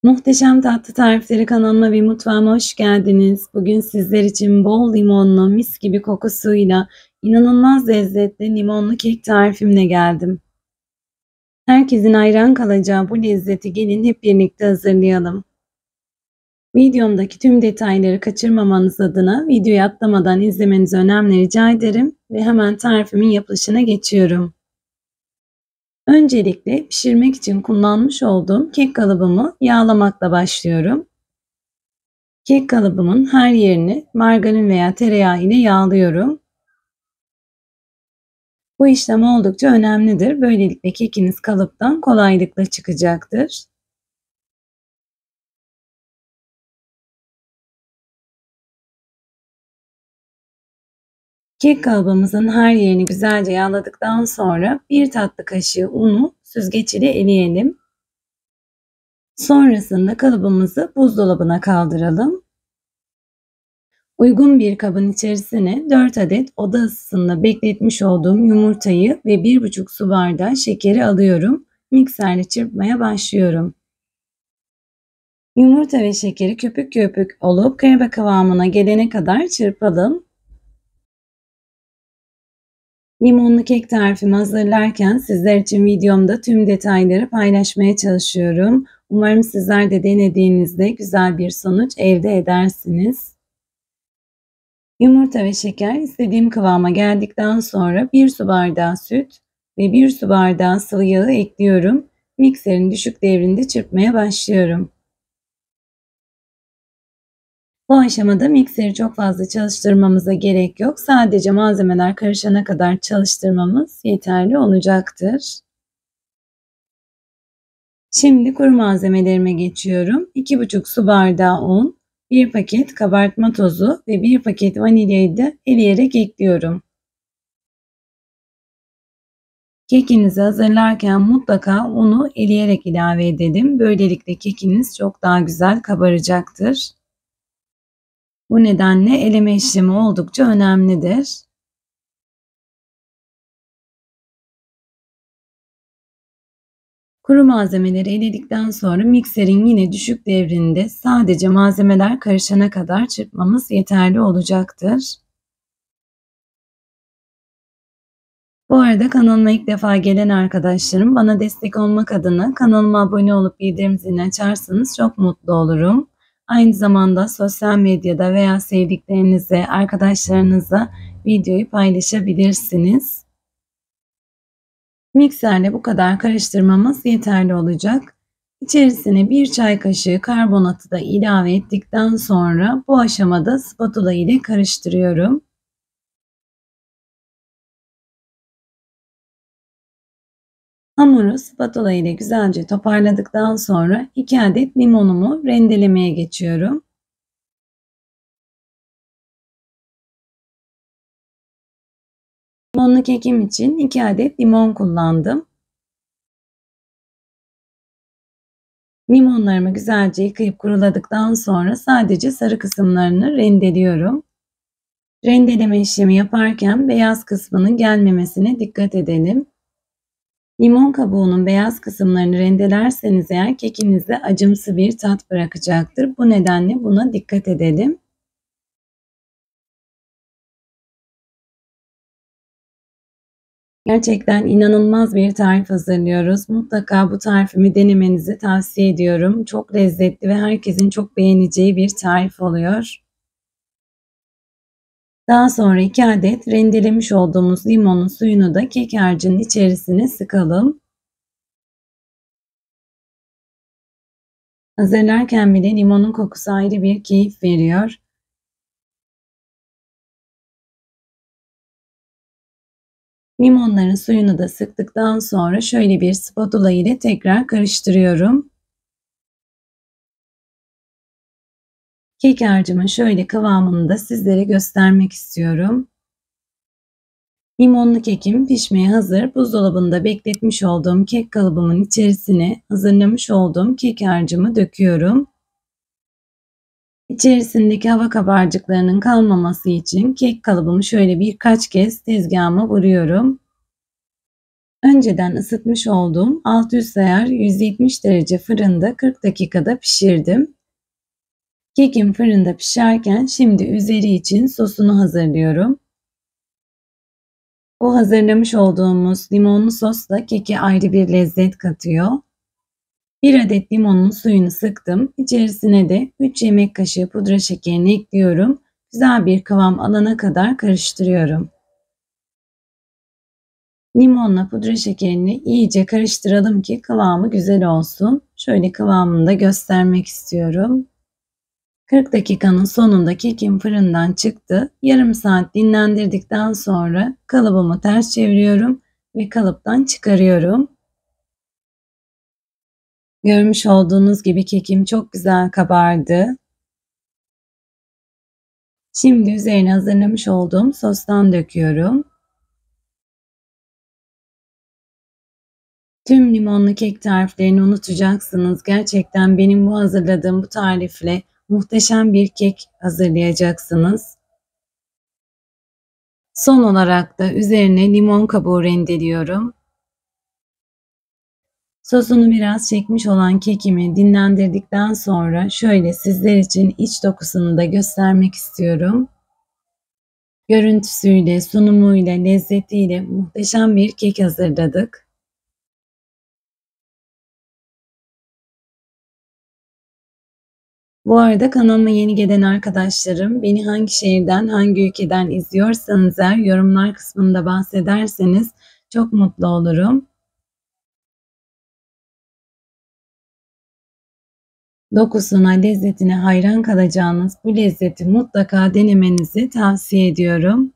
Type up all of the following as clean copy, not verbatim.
Muhteşem Tatlı Tarifleri kanalıma ve mutfağıma hoş geldiniz. Bugün sizler için bol limonlu, mis gibi kokusuyla inanılmaz lezzetli limonlu kek tarifimle geldim. Herkesin hayran kalacağı bu lezzeti gelin hep birlikte hazırlayalım. Videomdaki tüm detayları kaçırmamanız adına videoyu atlamadan izlemenizi önemli rica ederim ve hemen tarifimin yapılışına geçiyorum. Öncelikle pişirmek için kullanmış olduğum kek kalıbımı yağlamakla başlıyorum. Kek kalıbımın her yerini margarin veya tereyağı ile yağlıyorum. Bu işlem oldukça önemlidir. Böylelikle kekiniz kalıptan kolaylıkla çıkacaktır. Kek kalıbımızın her yerini güzelce yağladıktan sonra bir tatlı kaşığı unu süzgeç ile eleyelim. Sonrasında kalıbımızı buzdolabına kaldıralım. Uygun bir kabın içerisine 4 adet oda ısısında bekletmiş olduğum yumurtayı ve 1,5 su bardağı şekeri alıyorum. Mikserle çırpmaya başlıyorum. Yumurta ve şekeri köpük köpük olup krema kıvamına gelene kadar çırpalım. Limonlu kek tarifimi hazırlarken sizler için videomda tüm detayları paylaşmaya çalışıyorum. Umarım sizler de denediğinizde güzel bir sonuç elde edersiniz. Yumurta ve şeker istediğim kıvama geldikten sonra 1 su bardağı süt ve 1 su bardağı sıvı yağı ekliyorum. Mikserin düşük devrinde çırpmaya başlıyorum. Bu aşamada mikseri çok fazla çalıştırmamıza gerek yok. Sadece malzemeler karışana kadar çalıştırmamız yeterli olacaktır. Şimdi kuru malzemelerime geçiyorum. 2,5 su bardağı un, 1 paket kabartma tozu ve 1 paket vanilyayı da eleyerek ekliyorum. Kekinizi hazırlarken mutlaka unu eleyerek ilave edelim. Böylelikle kekiniz çok daha güzel kabaracaktır. Bu nedenle eleme işlemi oldukça önemlidir. Kuru malzemeleri eledikten sonra mikserin yine düşük devrinde sadece malzemeler karışana kadar çırpmamız yeterli olacaktır. Bu arada kanalıma ilk defa gelen arkadaşlarım, bana destek olmak adına kanalıma abone olup bildirim zilini açarsanız çok mutlu olurum. Aynı zamanda sosyal medyada veya sevdiklerinize, arkadaşlarınıza videoyu paylaşabilirsiniz. Mikserle bu kadar karıştırmamız yeterli olacak. İçerisine 1 çay kaşığı karbonatı da ilave ettikten sonra bu aşamada spatula ile karıştırıyorum. Hamuru spatula ile güzelce toparladıktan sonra 2 adet limonumu rendelemeye geçiyorum. Limonlu kekim için 2 adet limon kullandım. Limonlarımı güzelce yıkayıp kuruladıktan sonra sadece sarı kısımlarını rendeliyorum. Rendeleme işlemi yaparken beyaz kısmının gelmemesine dikkat edelim. Limon kabuğunun beyaz kısımlarını rendelerseniz eğer kekinizde acımsı bir tat bırakacaktır. Bu nedenle buna dikkat edelim. Gerçekten inanılmaz bir tarif hazırlıyoruz. Mutlaka bu tarifimi denemenizi tavsiye ediyorum. Çok lezzetli ve herkesin çok beğeneceği bir tarif oluyor. Daha sonra 2 adet rendelemiş olduğumuz limonun suyunu da kek harcının içerisine sıkalım. Hazırlarken bile limonun kokusu ayrı bir keyif veriyor. Limonların suyunu da sıktıktan sonra şöyle bir spatula ile tekrar karıştırıyorum. Kek harcımın şöyle kıvamını da sizlere göstermek istiyorum. Limonlu kekim pişmeye hazır. Buzdolabında bekletmiş olduğum kek kalıbımın içerisine hazırlamış olduğum kek harcımı döküyorum. İçerisindeki hava kabarcıklarının kalmaması için kek kalıbımı şöyle birkaç kez tezgahıma vuruyorum. Önceden ısıtmış olduğum alt üst ayar 170 derece fırında 40 dakikada pişirdim. Kekim fırında pişerken şimdi üzeri için sosunu hazırlıyorum. Bu hazırlamış olduğumuz limonlu sos da keke ayrı bir lezzet katıyor. 1 adet limonun suyunu sıktım. İçerisine de 3 yemek kaşığı pudra şekerini ekliyorum. Güzel bir kıvam alana kadar karıştırıyorum. Limonla pudra şekerini iyice karıştıralım ki kıvamı güzel olsun. Şöyle kıvamını da göstermek istiyorum. 40 dakikanın sonunda kekim fırından çıktı. Yarım saat dinlendirdikten sonra kalıbımı ters çeviriyorum ve kalıptan çıkarıyorum. Görmüş olduğunuz gibi kekim çok güzel kabardı. Şimdi üzerine hazırlamış olduğum sostan döküyorum. Tüm limonlu kek tariflerini unutacaksınız. Gerçekten benim bu hazırladığım bu tarifle muhteşem bir kek hazırlayacaksınız. Son olarak da üzerine limon kabuğu rendeliyorum. Sosunu biraz çekmiş olan kekimi dinlendirdikten sonra şöyle sizler için iç dokusunu da göstermek istiyorum. Görüntüsüyle, sunumuyla, lezzetiyle muhteşem bir kek hazırladık. Bu arada kanalıma yeni gelen arkadaşlarım, beni hangi şehirden, hangi ülkeden izliyorsanız eğer yorumlar kısmında bahsederseniz çok mutlu olurum. Dokusuna, lezzetine hayran kalacağınız bu lezzeti mutlaka denemenizi tavsiye ediyorum.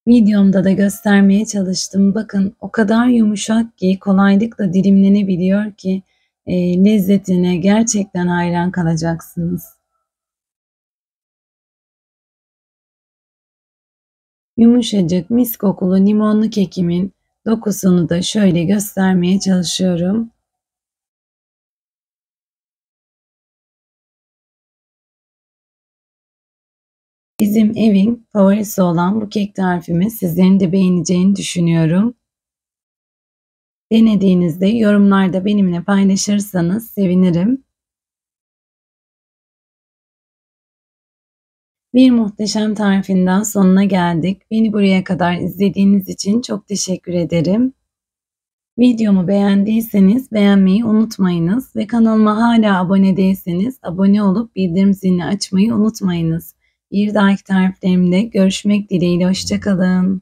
Videomda da göstermeye çalıştım. Bakın o kadar yumuşak ki kolaylıkla dilimlenebiliyor ki lezzetine gerçekten hayran kalacaksınız. Yumuşacık mis kokulu limonlu kekimin dokusunu da şöyle göstermeye çalışıyorum. Bizim evin favorisi olan bu kek tarifimi sizlerin de beğeneceğini düşünüyorum. Denediğinizde yorumlarda benimle paylaşırsanız sevinirim. Bir muhteşem tarifin daha sonuna geldik. Beni buraya kadar izlediğiniz için çok teşekkür ederim. Videomu beğendiyseniz beğenmeyi unutmayınız ve kanalıma hala abone değilseniz abone olup bildirim zilini açmayı unutmayınız. Bir dahaki tariflerimde görüşmek dileğiyle. Hoşça kalın.